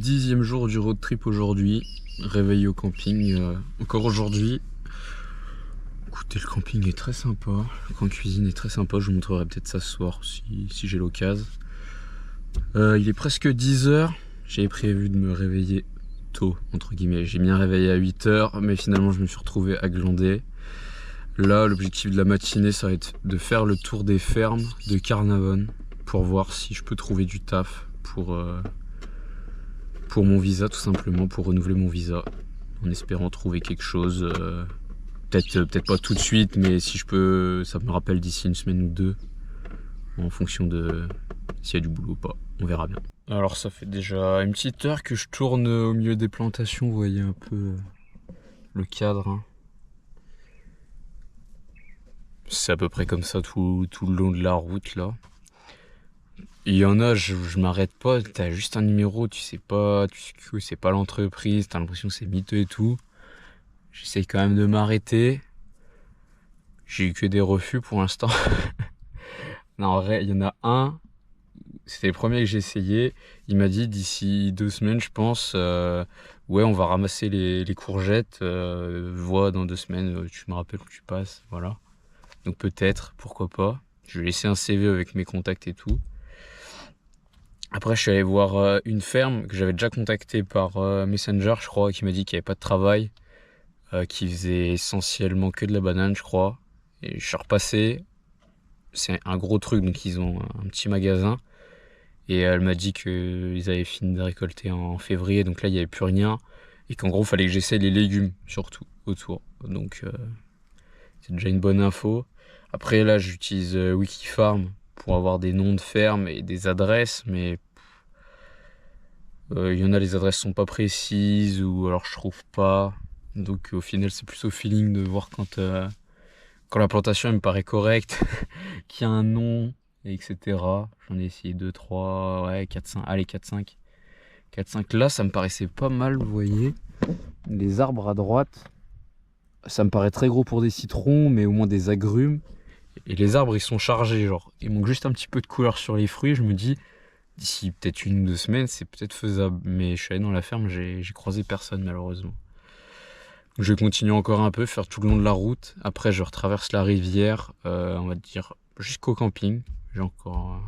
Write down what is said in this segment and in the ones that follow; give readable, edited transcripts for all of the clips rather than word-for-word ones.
10e jour du road trip aujourd'hui. Réveillé au camping encore aujourd'hui. Écoutez, le camping est très sympa. Le coin cuisine est très sympa. Je vous montrerai peut-être ça ce soir si j'ai l'occasion. Il est presque 10h. J'avais prévu de me réveiller tôt, entre guillemets. J'ai bien réveillé à 8h, mais finalement je me suis retrouvé à glander. Là, l'objectif de la matinée, ça va être de faire le tour des fermes de Carnarvon pour voir si je peux trouver du taf pour mon visa, tout simplement, pour renouveler mon visa, en espérant trouver quelque chose. Peut-être pas tout de suite, mais si je peux, ça me rappelle d'ici une semaine ou deux, en fonction de s'il y a du boulot ou pas. On verra bien. Alors ça fait déjà une petite heure que je tourne au milieu des plantations, vous voyez un peu le cadre. Hein. C'est à peu près comme ça tout le long de la route là. Il y en a, je m'arrête pas, t'as juste un numéro, tu sais pas c'est pas l'entreprise, t'as l'impression que c'est miteux et tout. J'essaye quand même de m'arrêter. J'ai eu que des refus pour l'instant. Non, en vrai, il y en a un, c'était le premier que j'ai essayé. Il m'a dit d'ici 2 semaines, je pense, ouais, on va ramasser les courgettes, vois dans 2 semaines, tu me rappelles où tu passes, voilà. Donc peut-être, pourquoi pas. Je vais laisser un CV avec mes contacts et tout. Après, je suis allé voir une ferme que j'avais déjà contactée par Messenger, je crois, qui m'a dit qu'il n'y avait pas de travail, qui faisait essentiellement que de la banane, je crois. Et je suis repassé. C'est un gros truc, donc ils ont un petit magasin. Et elle m'a dit qu'ils avaient fini de récolter en février, donc là, il n'y avait plus rien. Et qu'en gros, il fallait que j'essaie les légumes, surtout, autour. Donc, c'est déjà une bonne info. Après, là, j'utilise Wikifarm pour avoir des noms de fermes et des adresses, mais il y en a, les adresses sont pas précises ou alors je trouve pas. Donc au final, c'est plus au feeling de voir quand la plantation elle me paraît correcte, qu'il y a un nom, etc. J'en ai essayé 2, 3, ouais, 4, 5, allez 4, 5. 4, 5 là, ça me paraissait pas mal, vous voyez. Les arbres à droite, ça me paraît très gros pour des citrons, mais au moins des agrumes. Et les arbres, ils sont chargés, genre. Il manque juste un petit peu de couleur sur les fruits. Je me dis, d'ici peut-être 1 ou 2 semaines, c'est peut-être faisable. Mais je suis allé dans la ferme, j'ai croisé personne, malheureusement. Donc, je vais continuer encore un peu, faire tout le long de la route. Après, je retraverse la rivière, on va dire, jusqu'au camping. J'ai encore...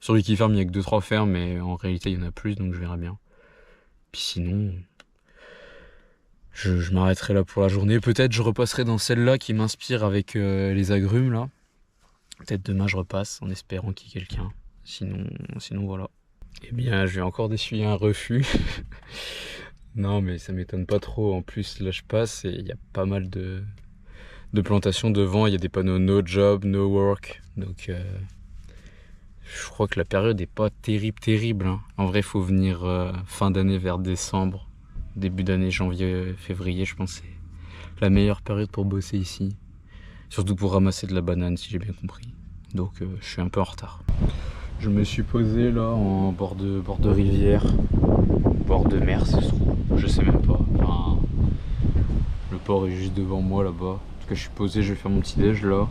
Sur Wikifarm, il n'y a que 2-3 fermes, mais en réalité, il y en a plus, donc je verrai bien. Puis sinon... Je m'arrêterai là pour la journée. Peut-être je repasserai dans celle-là qui m'inspire avec les agrumes là. Peut-être demain je repasse en espérant qu'il y ait quelqu'un. Sinon voilà. Eh bien je vais encore d'essuyer un refus. Non mais ça m'étonne pas trop. En plus là je passe et il y a pas mal de plantations devant. Il y a des panneaux no job, no work. Donc je crois que la période est pas terrible. Hein. En vrai il faut venir fin d'année vers décembre. Début d'année, janvier, février, je pense que c'est la meilleure période pour bosser ici. Surtout pour ramasser de la banane, si j'ai bien compris. Donc je suis un peu en retard. Je me suis posé là en bord de rivière, bord de mer, ça se trouve. Je sais même pas. Enfin, le port est juste devant moi là-bas. En tout cas, je suis posé, je vais faire mon petit déj là.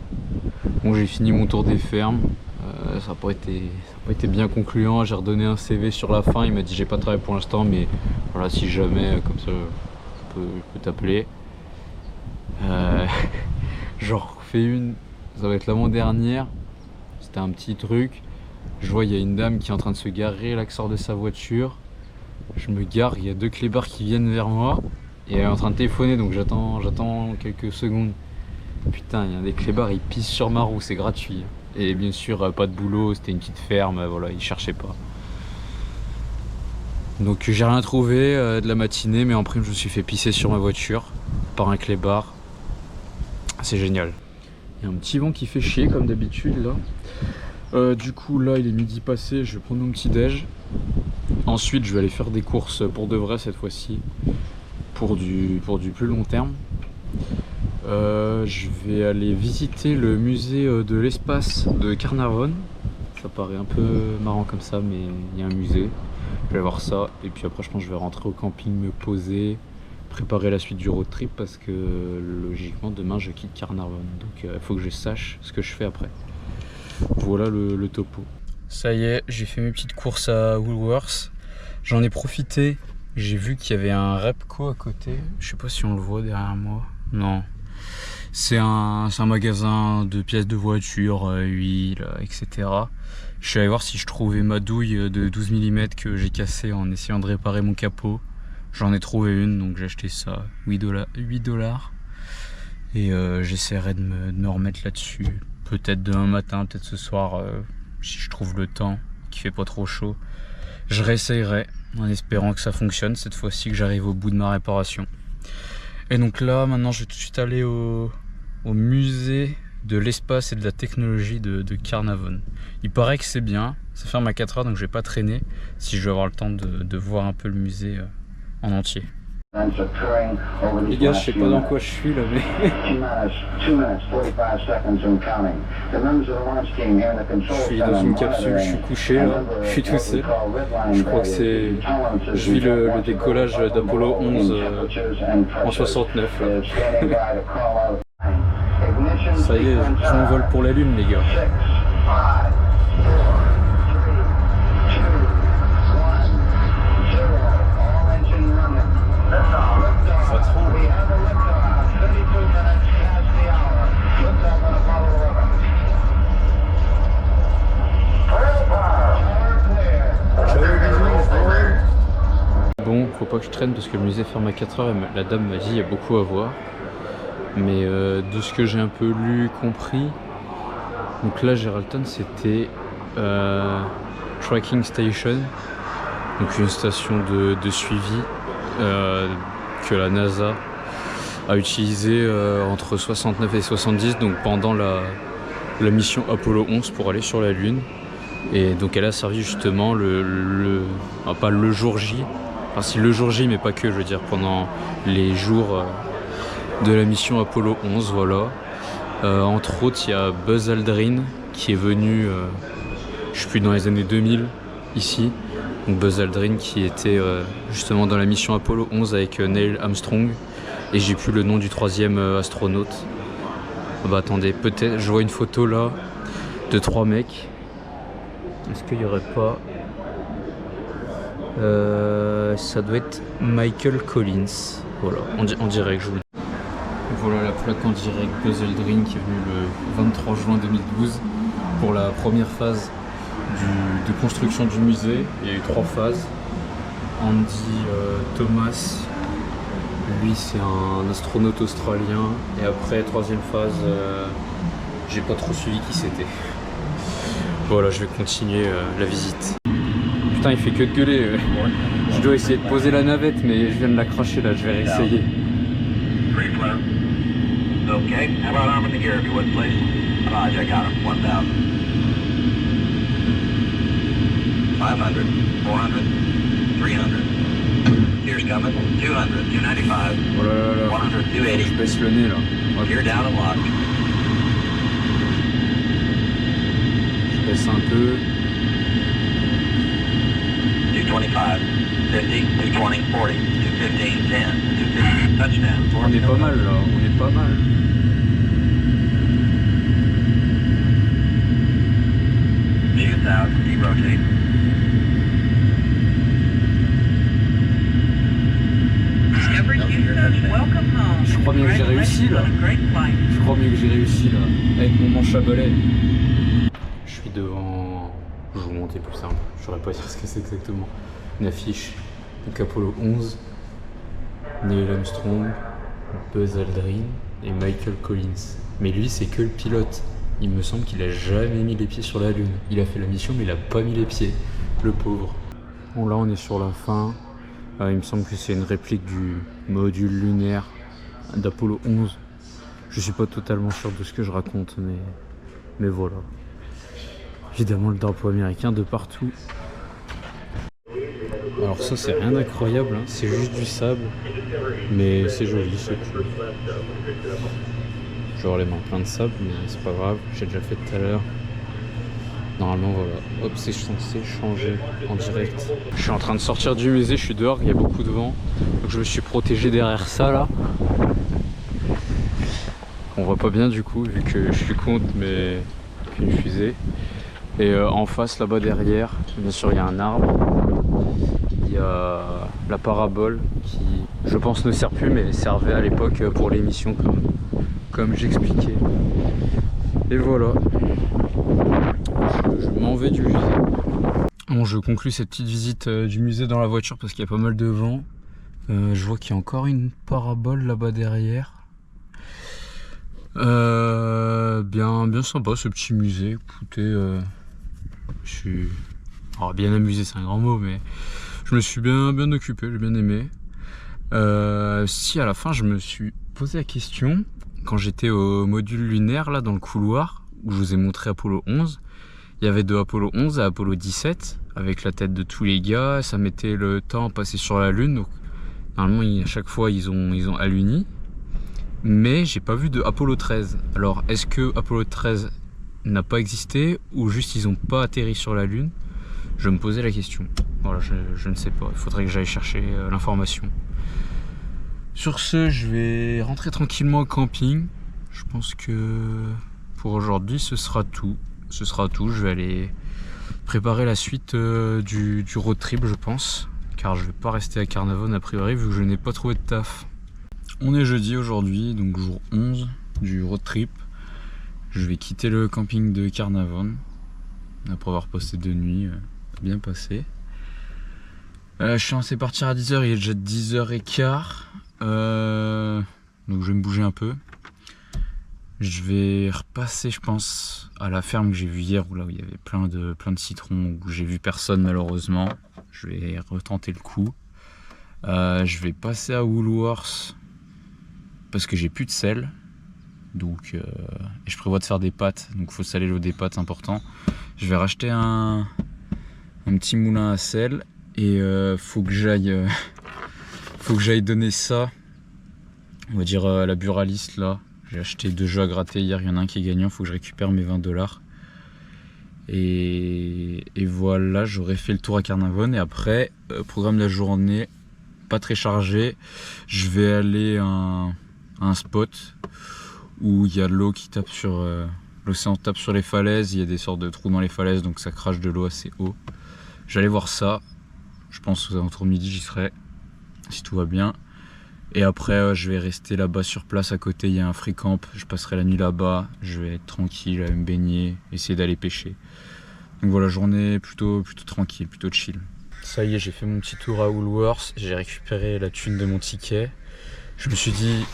Bon, j'ai fini mon tour des fermes. Ça n'a pas été bien concluant. J'ai redonné un CV sur la fin. Il m'a dit j'ai pas de travail pour l'instant, mais voilà, si jamais, comme ça, je peux t'appeler. J'en refais une. Ça va être l'avant-dernière. C'était un petit truc. Je vois, il y a une dame qui est en train de se garer, là, qui sort de sa voiture. Je me gare, il y a 2 clébards qui viennent vers moi. Et elle est en train de téléphoner, donc j'attends quelques secondes. Putain, il y a des clébards, ils pissent sur ma roue, c'est gratuit. Et bien sûr, pas de boulot, c'était une petite ferme, voilà, ils cherchaient pas. Donc j'ai rien trouvé de la matinée, mais en prime je me suis fait pisser sur ma voiture par un clébard. C'est génial. Il y a un petit vent qui fait chier comme d'habitude là. Du coup là il est midi passé, je vais prendre mon petit déj. Ensuite je vais aller faire des courses pour de vrai cette fois-ci. Pour du plus long terme. Je vais aller visiter le musée de l'espace de Carnarvon. Ça paraît un peu marrant comme ça, mais il y a un musée. Je vais voir ça et puis après je pense que je vais rentrer au camping, me poser, préparer la suite du road trip parce que logiquement demain je quitte Carnarvon. Donc il faut que je sache ce que je fais après. Voilà le topo. Ça y est, j'ai fait mes petites courses à Woolworths. J'en ai profité, j'ai vu qu'il y avait un Repco à côté. Je sais pas si on le voit derrière moi. Non. C'est un magasin de pièces de voiture, huile, etc. Je suis allé voir si je trouvais ma douille de 12 mm que j'ai cassée en essayant de réparer mon capot. J'en ai trouvé une, donc j'ai acheté ça, 8 $. Et j'essaierai de me remettre là-dessus. Peut-être demain matin, peut-être ce soir, si je trouve le temps, qu'il fait pas trop chaud. Je réessayerai, en espérant que ça fonctionne, cette fois-ci que j'arrive au bout de ma réparation. Et donc là, maintenant, je vais tout de suite aller au musée de l'espace et de la technologie de Carnarvon. Il paraît que c'est bien, ça ferme à 4h, donc je vais pas traîner, si je veux avoir le temps de voir un peu le musée en entier. Les gars, je sais pas dans quoi je suis là, mais je suis dans une capsule, je suis couché là, je suis tout seul. Je crois que c'est... Je vis le décollage d'Apollo 11 en 69 là. Ça y est, je m'envole pour la Lune les gars. Ça tremble. Bon, faut pas que je traîne parce que le musée ferme à 4h et la dame m'a dit il y a beaucoup à voir. Mais de ce que j'ai un peu lu, compris, donc là Geraldton c'était Tracking Station, donc une station de suivi que la NASA a utilisée entre 69 et 70, donc pendant la mission Apollo 11 pour aller sur la Lune. Et donc elle a servi justement pas le jour J, enfin si le jour J mais pas que, je veux dire pendant les jours de la mission Apollo 11, voilà. Entre autres, il y a Buzz Aldrin qui est venu, je sais plus, dans les années 2000 ici. Donc Buzz Aldrin qui était justement dans la mission Apollo 11 avec Neil Armstrong. Et j'ai plus le nom du troisième astronaute. Ah bah attendez, peut-être, je vois une photo là de 3 mecs. Est-ce qu'il y aurait pas... ça doit être Michael Collins. Voilà, en direct, je vous le dis. Voilà la plaque en direct Buzz Aldrin qui est venu le 23 juin 2012 pour la première phase de construction du musée. Il y a eu 3 phases. Andy Thomas, lui c'est un astronaute australien. Et après, 3e phase, j'ai pas trop suivi qui c'était. Voilà, je vais continuer la visite. Putain, il fait que de gueuler. Je dois essayer de poser la navette, mais je viens de la cracher là, je vais réessayer. Okay, how about arming the gear if you would, please? Roger, I got him. 1,000. 500, 400, 300. Gear's coming. 200, 295. Oh là là là. 100, 280. Je baisse le nez là. Okay. Gear down and locked. Je baisse un peu. 225, 50, 220, 40, 215, 10, 250. Touchdown. On est pas mal là, on est pas mal. Out, deep rotate. Je crois bien que j'ai réussi là. Je crois bien que j'ai réussi là. Avec mon manche à balai. Je suis devant... Je vais vous montrer plus simple. Je saurais pas dire ce que c'est exactement. Une affiche. Donc Apollo 11. Neil Armstrong, Buzz Aldrin et Michael Collins. Mais lui c'est que le pilote. Il me semble qu'il a jamais mis les pieds sur la Lune. Il a fait la mission mais il a pas mis les pieds. Le pauvre. Bon là on est sur la fin. Il me semble que c'est une réplique du module lunaire d'Apollo 11. Je suis pas totalement sûr de ce que je raconte, mais voilà. Évidemment le drapeau américain de partout. Alors ça c'est rien d'incroyable, hein. C'est juste du sable. Mais c'est joli, c'est cool. Je vais avoir les mains pleines de sable, mais c'est pas grave, j'ai déjà fait tout à l'heure. Normalement voilà, hop, c'est censé changer en direct. Je suis en train de sortir du musée, je suis dehors, il y a beaucoup de vent. Donc je me suis protégé derrière ça là. On voit pas bien du coup, vu que je suis contre mais qu'une fusée. Et en face là-bas derrière, bien sûr il y a un arbre. Il il y a la parabole qui, je pense, ne sert plus, mais servait à l'époque pour l'émission, comme j'expliquais. Et voilà, je m'en vais du musée. Bon, je conclus cette petite visite du musée dans la voiture parce qu'il y a pas mal de vent. Je vois qu'il y a encore une parabole là-bas derrière. Bien sympa ce petit musée. Écoutez, je suis bien amusé, c'est un grand mot, mais je me suis bien occupé, j'ai bien aimé. Si à la fin je me suis posé la question quand j'étais au module lunaire là dans le couloir où je vous ai montré Apollo 11. Il y avait de Apollo 11 à Apollo 17 avec la tête de tous les gars. Ça mettait le temps à passer sur la Lune. Donc normalement à chaque fois ils ont aluni. Mais j'ai pas vu de Apollo 13. Alors est-ce que Apollo 13 n'a pas existé ou juste ils ont pas atterri sur la Lune? Je me posais la question. Voilà, je ne sais pas. Il faudrait que j'aille chercher l'information. Sur ce, je vais rentrer tranquillement au camping. Je pense que pour aujourd'hui, ce sera tout. Je vais aller préparer la suite du road trip, je pense. Car je vais pas rester à Carnarvon a priori vu que je n'ai pas trouvé de taf. On est jeudi aujourd'hui, donc jour 11 du road trip. Je vais quitter le camping de Carnarvon après avoir passé 2 nuits bien passées. Je suis censé partir à 10h, il est déjà 10h15. Donc je vais me bouger un peu. Je vais repasser, je pense, à la ferme que j'ai vue hier où il y avait plein de citrons, où j'ai vu personne malheureusement. Je vais retenter le coup. Je vais passer à Woolworths parce que j'ai plus de sel. Donc, et je prévois de faire des pâtes, donc il faut saler l'eau des pâtes, c'est important. Je vais racheter un petit moulin à sel et faut que j'aille donner ça, on va dire à la buraliste là. J'ai acheté 2 jeux à gratter hier, il y en a un qui est gagnant, faut que je récupère mes 20$. Et voilà, j'aurai fait le tour à Carnarvon et après, programme de la journée, pas très chargé. Je vais aller à un spot où il y a de l'eau qui tape sur l'océan tape sur les falaises, il y a des sortes de trous dans les falaises donc ça crache de l'eau assez haut. J'allais voir ça, je pense aux alentours de midi j'y serai si tout va bien. Et après je vais rester là-bas sur place à côté, il y a un free camp, je passerai la nuit là-bas, je vais être tranquille, je vais me baigner, essayer d'aller pêcher. Donc voilà, journée plutôt tranquille, plutôt chill. Ça y est, j'ai fait mon petit tour à Woolworths, j'ai récupéré la thune de mon ticket. Je me suis dit,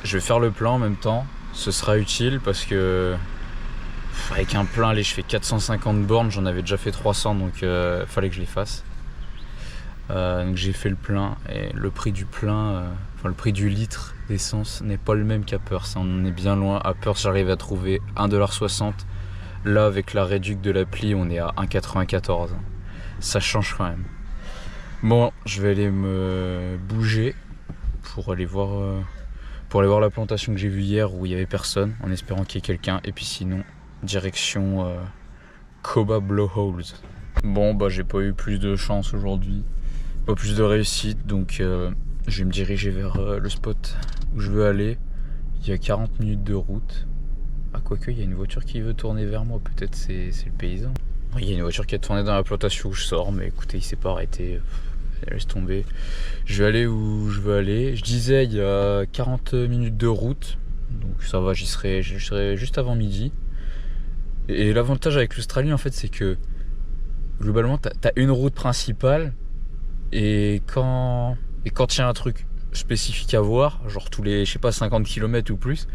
je vais faire le plein en même temps. Ce sera utile parce que avec un plein, allez, je fais 450 bornes, j'en avais déjà fait 300 donc fallait que je les fasse. Donc j'ai fait le plein et le prix du plein, le prix du litre d'essence n'est pas le même qu'à Perth. On est bien loin. À Perth, j'arrive à trouver 1,60$. Là, avec la réduc de l'appli, on est à 1,94$. Ça change quand même. Bon, je vais aller me bouger pour aller voir la plantation que j'ai vue hier où il n'y avait personne, en espérant qu'il y ait quelqu'un. Et puis sinon, direction Coba Blowholes. Bon, j'ai pas eu plus de chance aujourd'hui, pas plus de réussite, donc je vais me diriger vers le spot où je veux aller. Il y a 40 minutes de route. Ah, quoique, il y a une voiture qui veut tourner vers moi, peut-être c'est le paysan. Il y a une voiture qui a tourné dans la plantation où je sors, mais écoutez, il s'est pas arrêté. Laisse tomber. Je vais aller où je veux aller. Je disais, il y a 40 minutes de route, donc ça va, j'y serai juste avant midi. Et l'avantage avec l'Australie, en fait, c'est que globalement, t'as une route principale et quand il y a un truc spécifique à voir, genre tous les, 50 km ou plus,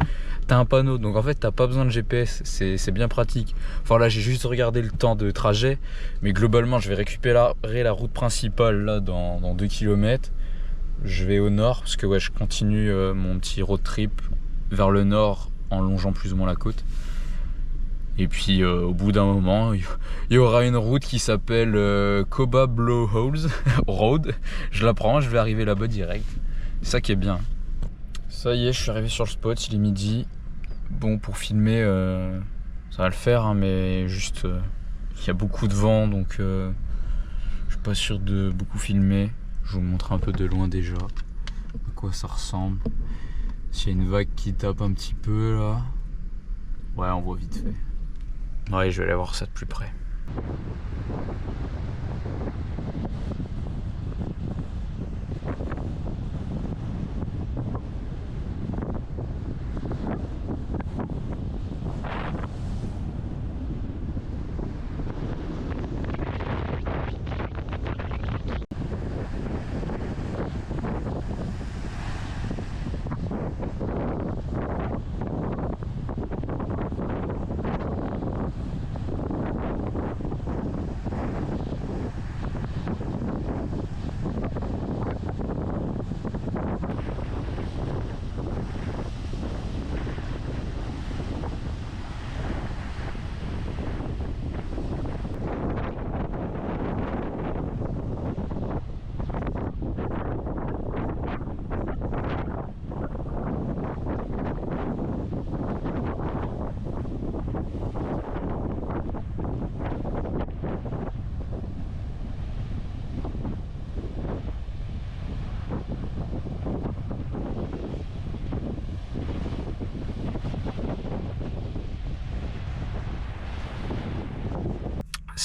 t'as un panneau. Donc en fait, t'as pas besoin de GPS, c'est bien pratique. Enfin là, j'ai juste regardé le temps de trajet, mais globalement, je vais récupérer la route principale là dans 2 km. Je vais au nord, parce que je continue mon petit road trip vers le nord en longeant plus ou moins la côte. Et puis au bout d'un moment, il y aura une route qui s'appelle Coba Blowholes Road. Je la prends, je vais arriver là-bas direct. C'est ça qui est bien. Ça y est, je suis arrivé sur le spot, il est midi. Bon, pour filmer, ça va le faire, hein, mais juste, il y a beaucoup de vent, donc je suis pas sûr de beaucoup filmer. Je vous montre un peu de loin déjà à quoi ça ressemble. S'il y a une vague qui tape un petit peu là, ouais, on voit vite fait. Ouais, je vais aller voir ça de plus près.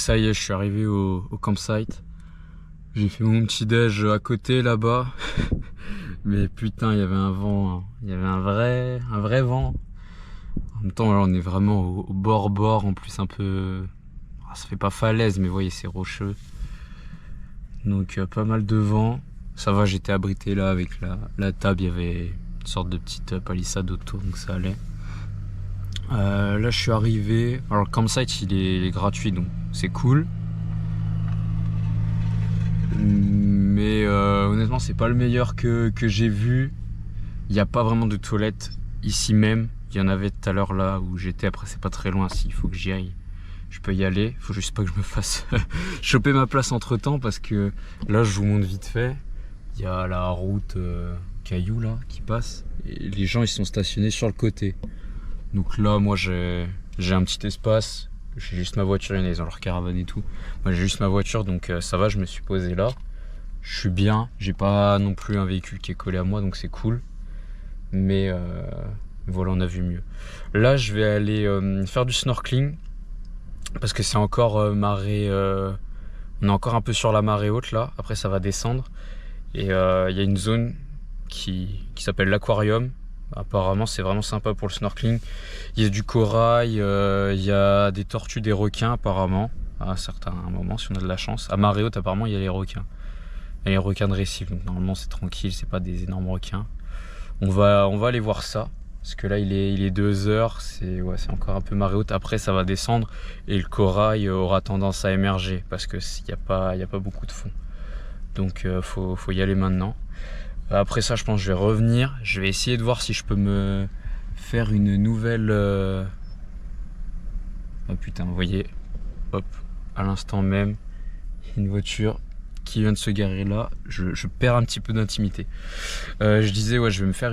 ça y est, je suis arrivé au campsite. J'ai fait mon petit déj à côté là-bas. Mais putain, il y avait un vent, hein. Il y avait un vrai vent. En même temps, là, on est vraiment au bord, en plus un peu... ça fait pas falaise, mais vous voyez, c'est rocheux. Donc pas mal de vent. Ça va, j'étais abrité là avec la table, il y avait une sorte de petite palissade autour, donc ça allait. Là je suis arrivé. Alors le campsite il est gratuit, donc c'est cool. Mais honnêtement c'est pas le meilleur que j'ai vu. Il n'y a pas vraiment de toilettes ici même. Il y en avait tout à l'heure là où j'étais, après c'est pas très loin, s'il faut que j'y aille. Je peux y aller, faut juste pas que je me fasse choper ma place entre temps, parce que là je vous montre vite fait. Il y a la route caillou là qui passe et les gens ils sont stationnés sur le côté. Donc là moi j'ai un petit espace, j'ai juste ma voiture, ils ont leur caravane et tout. Moi j'ai juste ma voiture, donc ça va, je me suis posé là. Je suis bien, j'ai pas non plus un véhicule qui est collé à moi, donc c'est cool. Mais voilà, on a vu mieux. Là je vais aller faire du snorkeling. Parce que c'est encore marée, on est encore un peu sur la marée haute là, après ça va descendre. Et il y a une zone qui s'appelle l'aquarium. Apparemment c'est vraiment sympa pour le snorkeling. Il y a du corail, il y a des tortues, des requins apparemment, à certains moments si on a de la chance. À marée haute apparemment il y a les requins. Il y a les requins de récif, donc normalement c'est tranquille, c'est pas des énormes requins. On va aller voir ça. Parce que là il est 2h, c'est encore un peu marée haute. Après ça va descendre et le corail aura tendance à émerger parce que il y a pas beaucoup de fond. Donc faut y aller maintenant. Après ça je pense que je vais revenir. Je vais essayer de voir si je peux me faire une nouvelle... Oh putain, vous voyez, hop, à l'instant même, une voiture qui vient de se garer là. Je perds un petit peu d'intimité. Je disais je vais me faire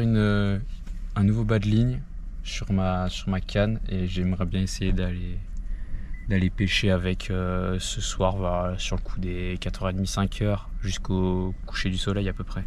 un nouveau bas de ligne sur ma canne et j'aimerais bien essayer d'aller pêcher avec ce soir sur le coup des 4h30, 5h jusqu'au coucher du soleil à peu près.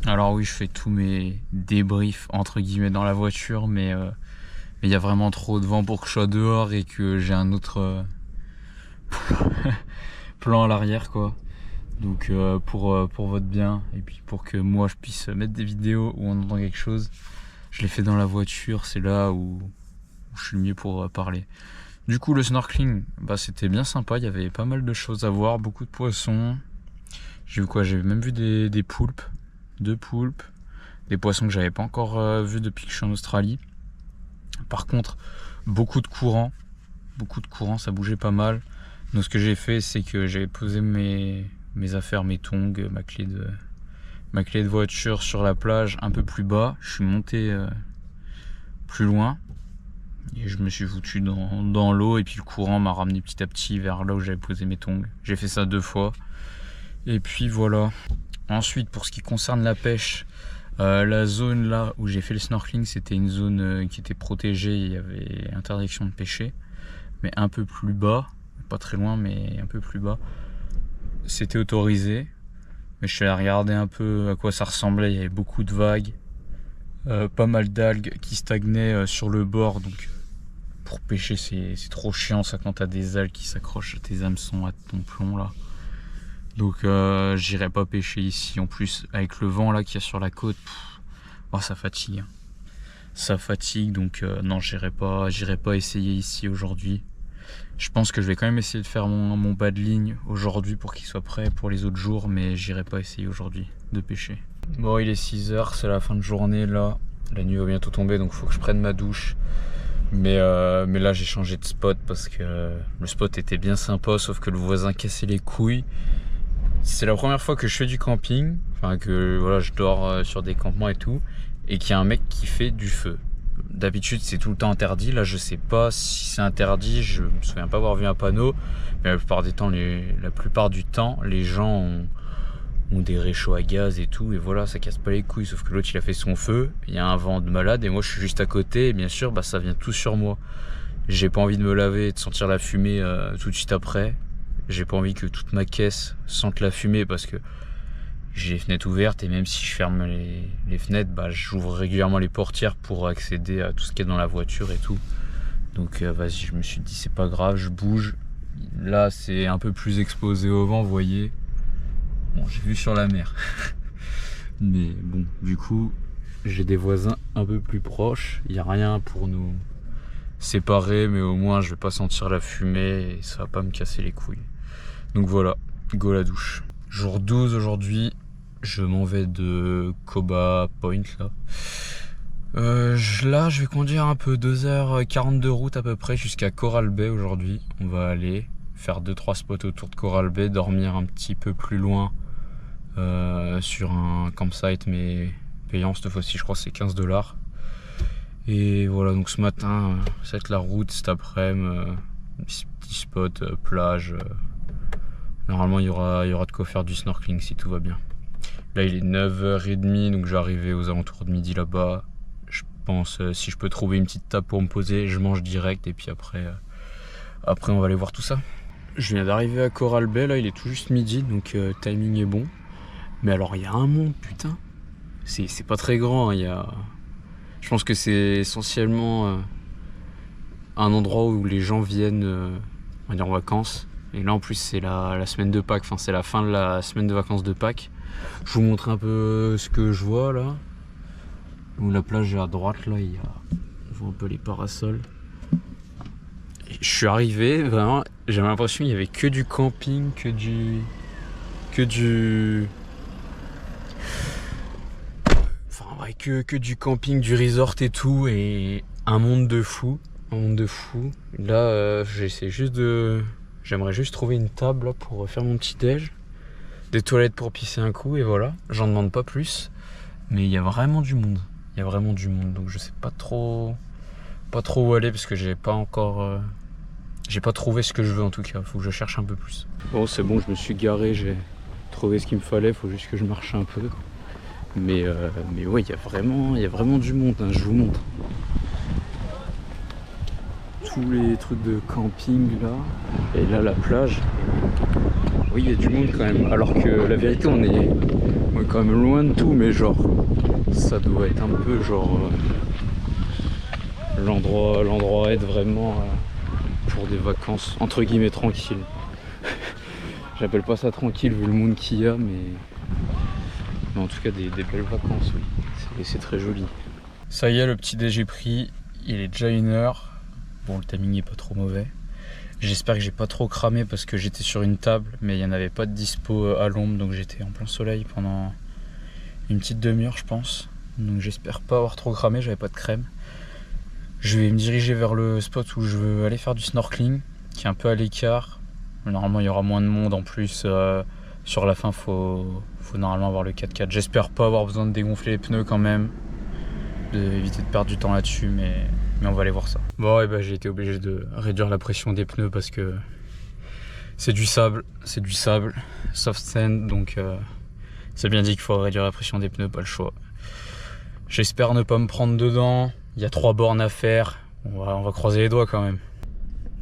Alors oui, je fais tous mes débriefs entre guillemets dans la voiture, mais il y a vraiment trop de vent pour que je sois dehors et que j'ai un autre plan à l'arrière quoi. Donc pour votre bien et puis pour que moi je puisse mettre des vidéos où on entend quelque chose, je les fais dans la voiture, c'est là où je suis le mieux pour parler. Du coup le snorkeling, c'était bien sympa, il y avait pas mal de choses à voir, beaucoup de poissons. J'ai vu quoi, j'ai même vu des poulpes. 2 poulpes, des poissons que j'avais pas encore vus depuis que je suis en Australie. Par contre, beaucoup de courant, ça bougeait pas mal. Donc ce que j'ai fait, c'est que j'ai posé mes affaires, mes tongs, ma clé de voiture sur la plage un peu plus bas. Je suis monté plus loin et je me suis foutu dans l'eau et puis le courant m'a ramené petit à petit vers là où j'avais posé mes tongs. J'ai fait ça 2 fois et puis voilà. Ensuite, pour ce qui concerne la pêche, la zone là où j'ai fait le snorkeling, c'était une zone qui était protégée, il y avait interdiction de pêcher, mais un peu plus bas, pas très loin, mais un peu plus bas, c'était autorisé. Mais je suis allé regarder un peu à quoi ça ressemblait, il y avait beaucoup de vagues, pas mal d'algues qui stagnaient sur le bord, donc pour pêcher, c'est trop chiant ça quand t'as des algues qui s'accrochent à tes hameçons, à ton plomb là. Donc j'irai pas pêcher ici. En plus, avec le vent là qu'il y a sur la côte, ça fatigue. Ça fatigue, donc non, j'irai pas essayer ici aujourd'hui. Je pense que je vais quand même essayer de faire mon bas de ligne aujourd'hui pour qu'il soit prêt pour les autres jours, mais j'irai pas essayer aujourd'hui de pêcher. Bon, il est 6h, c'est la fin de journée là. La nuit va bientôt tomber, donc il faut que je prenne ma douche. Mais là, j'ai changé de spot parce que le spot était bien sympa, sauf que le voisin cassait les couilles. C'est la première fois que je fais du camping, enfin que voilà, je dors sur des campements et tout, et qu'il y a un mec qui fait du feu. D'habitude, c'est tout le temps interdit. Là, je sais pas si c'est interdit. Je me souviens pas avoir vu un panneau. Mais la plupart du temps, les gens ont des réchauds à gaz et tout. Et voilà, ça casse pas les couilles. Sauf que l'autre, il a fait son feu. Il y a un vent de malade. Et moi, je suis juste à côté. Et bien sûr, ça vient tout sur moi. J'ai pas envie de me laver et de sentir la fumée tout de suite après. J'ai pas envie que toute ma caisse sente la fumée parce que j'ai les fenêtres ouvertes et même si je ferme les fenêtres, j'ouvre régulièrement les portières pour accéder à tout ce qu'il y a dans la voiture et tout. Donc vas-y, je me suis dit c'est pas grave, je bouge. Là c'est un peu plus exposé au vent, vous voyez. Bon, j'ai vu sur la mer. Mais bon, du coup, j'ai des voisins un peu plus proches. Il n'y a rien pour nous séparer, mais au moins je vais pas sentir la fumée et ça va pas me casser les couilles. Donc voilà, go la douche. Jour 12 aujourd'hui, je m'en vais de Koba Point là. Là, je vais conduire un peu 2h40 de route à peu près jusqu'à Coral Bay aujourd'hui. On va aller faire 2-3 spots autour de Coral Bay, dormir un petit peu plus loin sur un campsite mais payant cette fois-ci, je crois que c'est $15. Et voilà, donc ce matin, ça va être la route, cet après-midi, petit spot, plage. Normalement, il y aura de quoi faire du snorkeling si tout va bien. Là, il est 9h30, donc je vais arriver aux alentours de midi là-bas. Je pense, si je peux trouver une petite table pour me poser, je mange direct. Et puis après, on va aller voir tout ça. Je viens d'arriver à Coral Bay, là, il est tout juste midi, donc timing est bon. Mais alors, il y a un monde, putain. C'est pas très grand, hein, je pense que c'est essentiellement un endroit où les gens viennent on va dire en vacances. Et là en plus c'est la semaine de Pâques, enfin c'est la fin de la semaine de vacances de Pâques. Je vous montre un peu ce que je vois là. Où la plage est à droite là, on voit un peu les parasols. Et je suis arrivé, vraiment, j'avais l'impression qu'il y avait que du camping, que du camping, du resort et tout, et un monde de fou. Là, j'aimerais juste trouver une table là, pour faire mon petit déj, des toilettes pour pisser un coup, et voilà. J'en demande pas plus, mais il y a vraiment du monde. Donc je sais pas trop où aller parce que j'ai pas trouvé ce que je veux en tout cas. Faut que je cherche un peu plus. Bon, c'est bon, je me suis garé, j'ai trouvé ce qu'il me fallait. Faut juste que je marche un peu. Mais ouais, il y a vraiment du monde, hein, je vous montre. Tous les trucs de camping là, et là la plage. Oui, il y a du monde quand même. Alors que la vérité, on est quand même loin de tout, mais genre, ça doit être un peu genre l'endroit être vraiment pour des vacances entre guillemets tranquilles. J'appelle pas ça tranquille vu le monde qu'il y a, mais en tout cas des belles vacances, oui. C'est très joli. Ça y est, le petit déj est pris, il est déjà 1h. Bon, le timing est pas trop mauvais. J'espère que j'ai pas trop cramé parce que j'étais sur une table, mais il n'y en avait pas de dispo à l'ombre, donc j'étais en plein soleil pendant une petite demi-heure, je pense. Donc j'espère pas avoir trop cramé, j'avais pas de crème. Je vais me diriger vers le spot où je veux aller faire du snorkeling, qui est un peu à l'écart. Normalement, il y aura moins de monde en plus. Sur la fin, faut normalement avoir le 4x4. J'espère pas avoir besoin de dégonfler les pneus quand même, d'éviter de perdre du temps là-dessus, mais on va aller voir ça. Bon, et j'ai été obligé de réduire la pression des pneus parce que c'est du sable, soft sand, donc c'est bien dit qu'il faut réduire la pression des pneus, pas le choix. J'espère ne pas me prendre dedans. Il y a 3 bornes à faire, on va croiser les doigts quand même.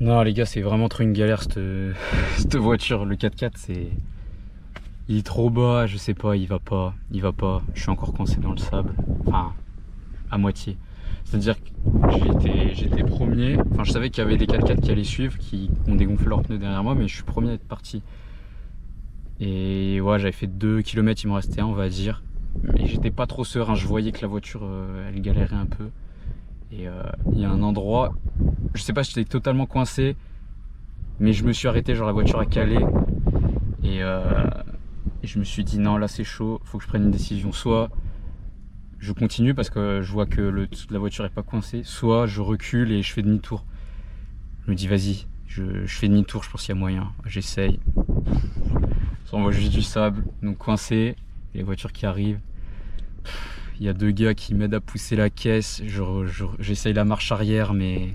Non les gars, c'est vraiment trop une galère cette voiture. Le 4x4 il est trop bas, je sais pas, il va pas. Je suis encore coincé dans le sable, enfin à moitié. C'est-à-dire que j'étais premier, enfin je savais qu'il y avait des 4x4 qui allaient suivre, qui ont dégonflé leurs pneus derrière moi, mais je suis premier à être parti. Et ouais, j'avais fait 2 km, il me restait 1 on va dire. Mais j'étais pas trop serein, je voyais que la voiture elle galérait un peu. Et il y a un endroit, je sais pas si j'étais totalement coincé, mais je me suis arrêté, genre la voiture a calé. Et je me suis dit non, là c'est chaud, faut que je prenne une décision. Soit je continue parce que je vois que la voiture est pas coincée, soit je recule et je fais demi-tour. Je me dis vas-y, je fais demi-tour, je pense qu'il y a moyen, j'essaye. Ça envoie juste du sable, donc coincé, les voitures qui arrivent. Il y a 2 gars qui m'aident à pousser la caisse, j'essaye la marche arrière mais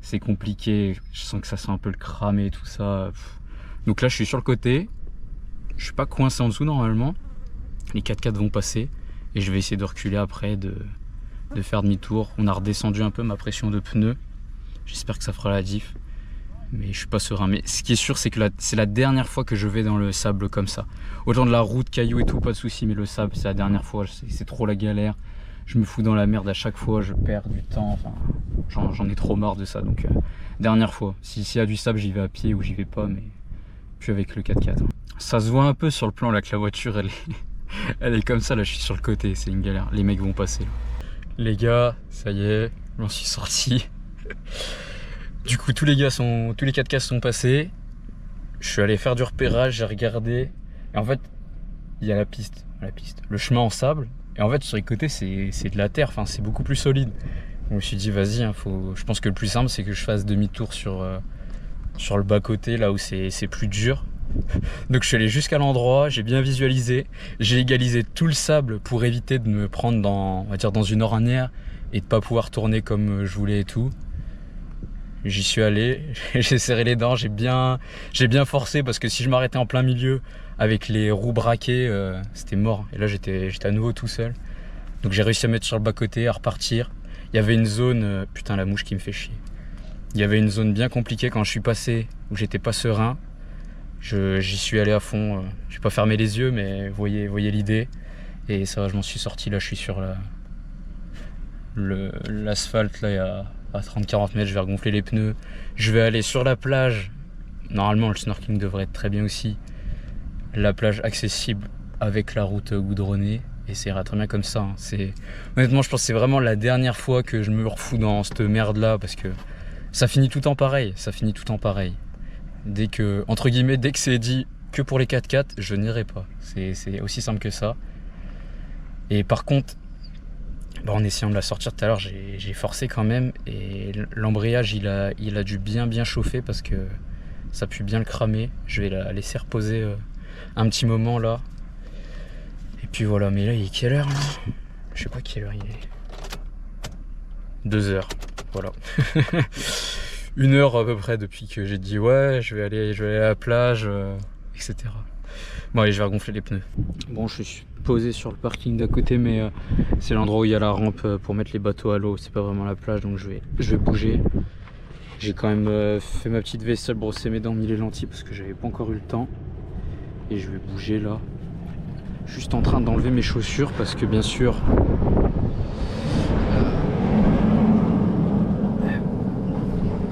c'est compliqué, je sens que ça sent un peu le cramé et tout ça. Donc là je suis sur le côté, je suis pas coincé en dessous normalement, les 4x4 vont passer et je vais essayer de reculer après, de faire demi-tour. On a redescendu un peu ma pression de pneus, j'espère que ça fera la diff. Mais je suis pas serein. Mais ce qui est sûr, c'est que c'est la dernière fois que je vais dans le sable comme ça. Autant de la route, cailloux et tout, pas de souci, mais le sable, c'est la dernière fois. C'est trop la galère. Je me fous dans la merde à chaque fois, je perds du temps. Enfin, j'en ai trop marre de ça. Donc, dernière fois. S'il y a du sable, j'y vais à pied ou j'y vais pas, mais plus avec le 4x4. Ça se voit un peu sur le plan là que la voiture, elle est comme ça. Là, je suis sur le côté, c'est une galère. Les mecs vont passer là. Les gars, ça y est, j'en suis sorti. Du coup, tous les 4x4 sont passés. Je suis allé faire du repérage, j'ai regardé. Et en fait, il y a la piste, le chemin en sable. Et en fait, sur les côtés, c'est de la terre. Enfin, c'est beaucoup plus solide. Donc, je me suis dit, vas-y, je pense que le plus simple, c'est que je fasse demi-tour sur le bas-côté, là où c'est plus dur. Donc, je suis allé jusqu'à l'endroit, j'ai bien visualisé. J'ai égalisé tout le sable pour éviter de me prendre on va dire, dans une ornière et de pas pouvoir tourner comme je voulais et tout. J'y suis allé, j'ai serré les dents, j'ai bien forcé parce que si je m'arrêtais en plein milieu avec les roues braquées, c'était mort. Et là j'étais à nouveau tout seul. Donc j'ai réussi à mettre sur le bas-côté, à repartir. Il y avait une zone, putain la mouche qui me fait chier. Il y avait une zone bien compliquée quand je suis passé, où j'étais pas serein. J'y suis allé à fond, j'ai pas fermé les yeux mais voyez l'idée. Et ça va, je m'en suis sorti, là je suis sur l'asphalte, là à 30-40 mètres, je vais regonfler les pneus. Je vais aller sur la plage. Normalement, le snorkeling devrait être très bien aussi. La plage accessible avec la route goudronnée. Et ça ira très bien comme ça. Hein. Honnêtement, je pense que c'est vraiment la dernière fois que je me refous dans cette merde-là. Parce que ça finit tout le temps pareil. Dès que c'est dit que pour les 4x4, je n'irai pas. C'est aussi simple que ça. Et par contre, en essayant de la sortir tout à l'heure, j'ai forcé quand même et l'embrayage il a dû bien chauffer parce que ça pue bien le cramer. Je vais la laisser reposer un petit moment là. Et puis voilà, mais là il est quelle heure là? Je sais pas quelle heure il est. 2 heures, voilà. 1 heure à peu près depuis que j'ai dit ouais, je vais aller à la plage, etc. Bon allez, je vais regonfler les pneus. Bon, je suis posé sur le parking d'à côté, mais c'est l'endroit où il y a la rampe pour mettre les bateaux à l'eau. C'est pas vraiment la plage, donc je vais bouger. J'ai quand même fait ma petite vaisselle, brossé mes dents, mis les lentilles parce que j'avais pas encore eu le temps. Et je vais bouger là. Juste en train d'enlever mes chaussures parce que bien sûr...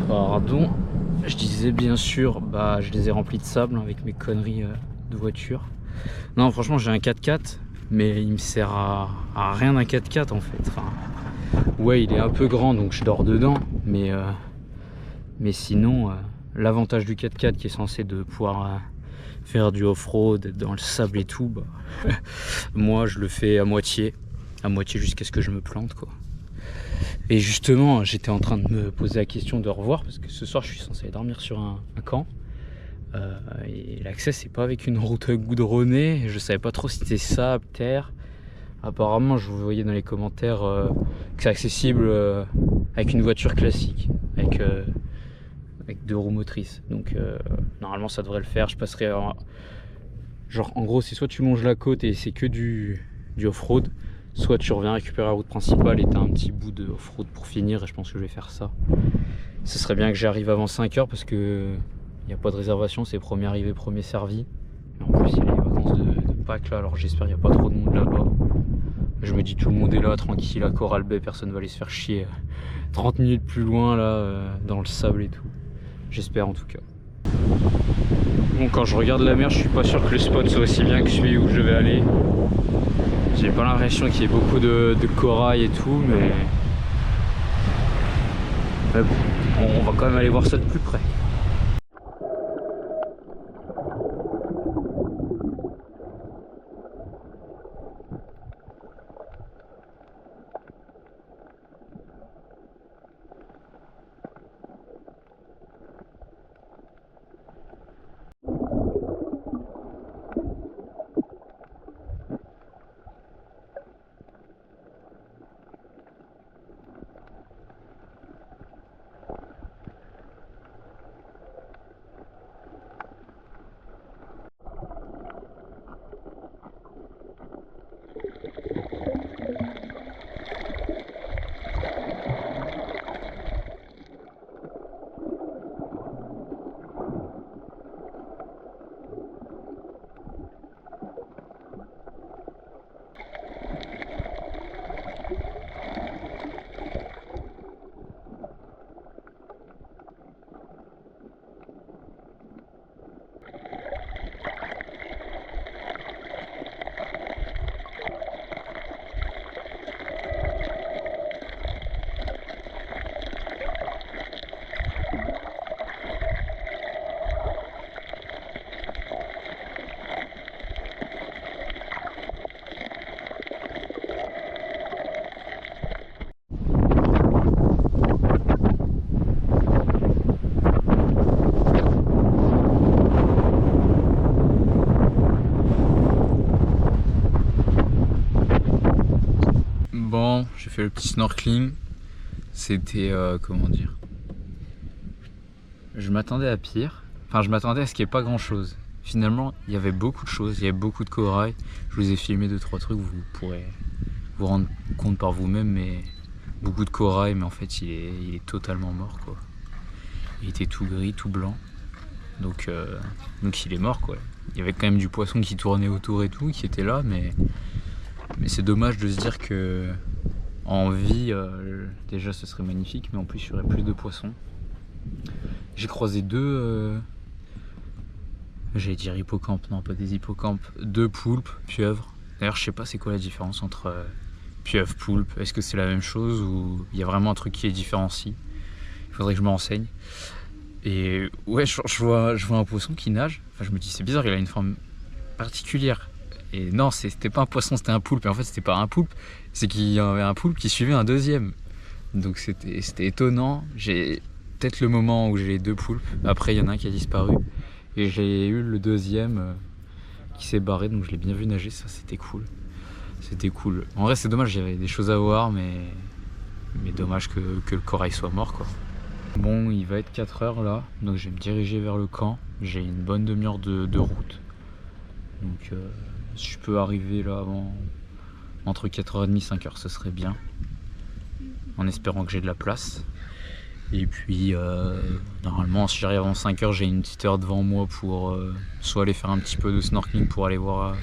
Pardon. Je disais bien sûr, je les ai remplis de sable avec mes conneries de voiture. Non, franchement, j'ai un 4x4, mais il me sert à rien d'un 4x4 en fait. Enfin, ouais, il est un peu grand, donc je dors dedans, mais sinon, l'avantage du 4x4 qui est censé de pouvoir faire du off-road dans le sable et tout, moi je le fais à moitié jusqu'à ce que je me plante quoi. Et justement, j'étais en train de me poser la question de revoir parce que ce soir je suis censé dormir sur un camp. Et l'accès c'est pas avec une route goudronnée, je savais pas trop si c'était sable, terre. Apparemment je vous voyais dans les commentaires que c'est accessible avec une voiture classique, avec 2 roues motrices. Donc normalement ça devrait le faire. Je passerai genre en gros c'est soit tu longes la côte et c'est que du off-road, soit tu reviens récupérer la route principale et t'as un petit bout de off-road pour finir, et je pense que je vais faire ça. Ce serait bien que j'arrive avant 5 h parce que il n'y a pas de réservation, c'est premier arrivé, premier servi. Et en plus il y a les vacances de Pâques là, alors j'espère qu'il n'y a pas trop de monde là-bas. Je me dis tout le monde est là, tranquille à Coral Bay, personne va aller se faire chier 30 minutes plus loin là, dans le sable et tout. J'espère en tout cas. Bon, quand je regarde la mer, je suis pas sûr que le spot soit aussi bien que celui où je vais aller. J'ai pas l'impression qu'il y ait beaucoup de corail et tout, mais bon, on va quand même aller voir ça de plus près. Bon, j'ai fait le petit snorkeling. C'était, comment dire, je m'attendais à pire. Enfin, je m'attendais à ce qu'il n'y ait pas grand chose. Finalement, il y avait beaucoup de choses, il y avait beaucoup de corail. Je vous ai filmé 2-3 trucs, vous pourrez vous rendre compte par vous-même, mais beaucoup de corail, mais en fait il est totalement mort quoi. Il était tout gris, tout blanc. Donc il est mort quoi. Il y avait quand même du poisson qui tournait autour et tout, qui était là, mais c'est dommage de se dire que en vie, déjà ce serait magnifique, mais en plus il y aurait plus de poissons. J'ai croisé j'allais dire hippocampes, non pas des hippocampes, 2 poulpes, pieuvres. D'ailleurs je sais pas c'est quoi la différence entre pieuvre, poulpe, est-ce que c'est la même chose ou il y a vraiment un truc qui les différencie? Il faudrait que je me renseigne. Et ouais, je vois un poisson qui nage, enfin je me dis c'est bizarre, il a une forme particulière. Et non, c'était pas un poisson, c'était un poulpe. Et en fait, c'était pas un poulpe, c'est qu'il y avait un poulpe qui suivait un deuxième. Donc c'était étonnant. J'ai peut-être le moment où j'ai les 2 poulpes. Après, il y en a un qui a disparu. Et j'ai eu le deuxième qui s'est barré. Donc je l'ai bien vu nager. Ça, c'était cool. C'était cool. En vrai, c'est dommage. Il y avait des choses à voir, mais dommage que le corail soit mort, quoi. Bon, il va être 4 heures là. Donc je vais me diriger vers le camp. J'ai une bonne demi-heure de route. Donc si je peux arriver là avant entre 4h30 et 5h, ce serait bien, en espérant que j'ai de la place. Et puis normalement si j'arrive avant 5h, j'ai une petite heure devant moi pour soit aller faire un petit peu de snorkeling pour aller voir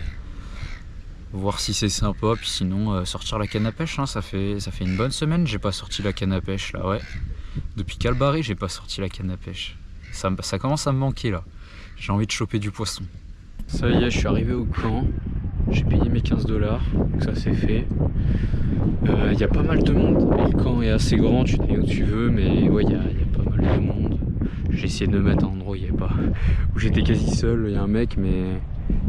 si c'est sympa, puis sinon sortir la canne à pêche, hein. Ça fait une bonne semaine j'ai pas sorti la canne à pêche là, ouais. Depuis Calbaré j'ai pas sorti la canne à pêche. Ça commence à me manquer là. J'ai envie de choper du poisson. Ça y est, je suis arrivé au camp, j'ai payé mes 15 $, donc ça c'est fait. Il y a pas mal de monde, et le camp est assez grand, tu te mets où tu veux, mais ouais, il y a pas mal de monde. J'ai essayé de me mettre à un endroit où il y avait pas, où j'étais quasi seul, il y a un mec, mais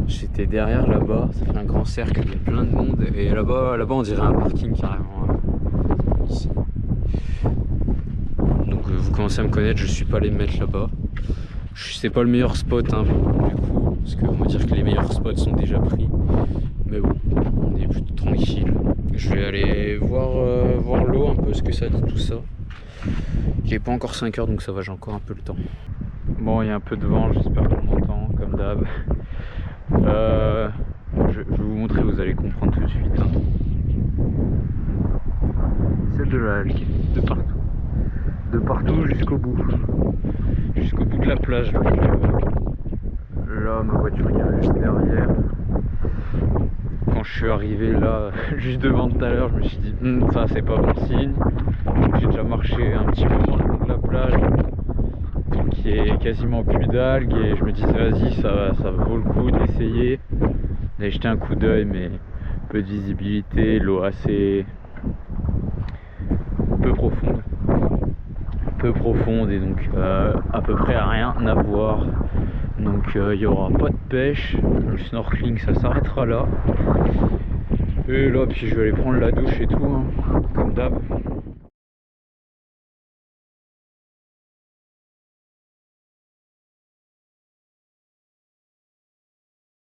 j'étais derrière là-bas, ça fait un grand cercle, il y a plein de monde, et là-bas on dirait un parking carrément, ici. Donc vous commencez à me connaître, je suis pas allé me mettre là-bas. C'est pas le meilleur spot hein, du coup, parce qu'on va dire que les meilleurs spots sont déjà pris. Mais bon, on est plutôt tranquille. Je vais aller voir l'eau un peu, ce que ça dit tout ça. Il est pas encore 5h donc ça va, j'ai encore un peu le temps. Bon, il y a un peu de vent, j'espère qu'on m'entend comme d'hab. Je vais vous montrer, vous allez comprendre tout de suite. Hein. C'est de l'algue, de partout. De partout jusqu'au bout. Jusqu'au bout de la plage. Donc, là, ma voiture il est juste derrière. Quand je suis arrivé là, juste devant tout à l'heure, je me suis dit ça c'est pas bon signe. J'ai déjà marché un petit moment le long de la plage qui est quasiment plus d'algues et je me disais vas-y ça vaut le coup d'essayer, d'aller jeter un coup d'œil, mais peu de visibilité, l'eau assez peu profonde et donc à peu près rien à voir. Donc il n'y aura pas de pêche, le snorkeling ça s'arrêtera là. Et là puis je vais aller prendre la douche et tout, hein, comme d'hab.